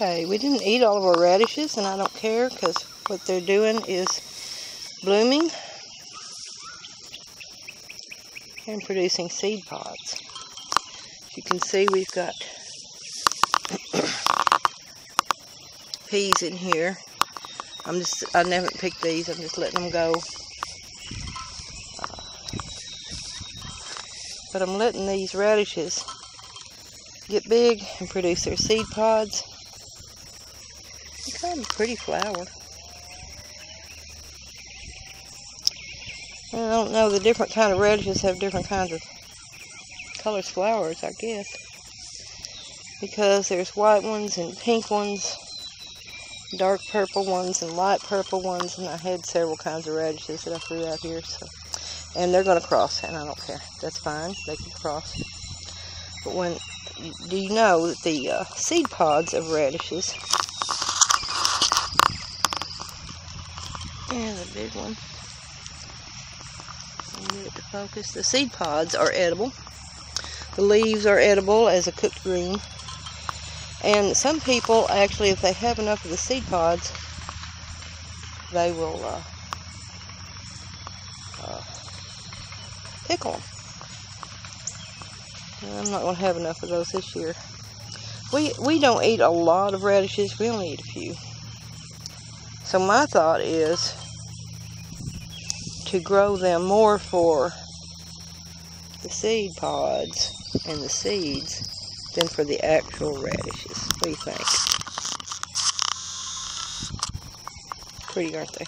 Okay, we didn't eat all of our radishes, and I don't care because what they're doing is blooming and producing seed pods. As you can see, we've got peas in here. I never picked these, I'm just letting them go. But I'm letting these radishes get big and produce their seed pods. It's kind of a pretty flower. I don't know, the different kind of radishes have different kinds of colors flowers, I guess. Because there's white ones and pink ones, dark purple ones and light purple ones, and I had several kinds of radishes that I threw out here. So, and they're going to cross, and I don't care. That's fine, they can cross. But do you know that the seed pods of radishes, and the big one, get it to focus. The seed pods are edible. The leaves are edible as a cooked green. And some people actually, if they have enough of the seed pods, they will pickle them. And I'm not going to have enough of those this year. We don't eat a lot of radishes. We only eat a few. So my thought is to grow them more for the seed pods and the seeds than for the actual radishes. What do you think? Pretty, aren't they?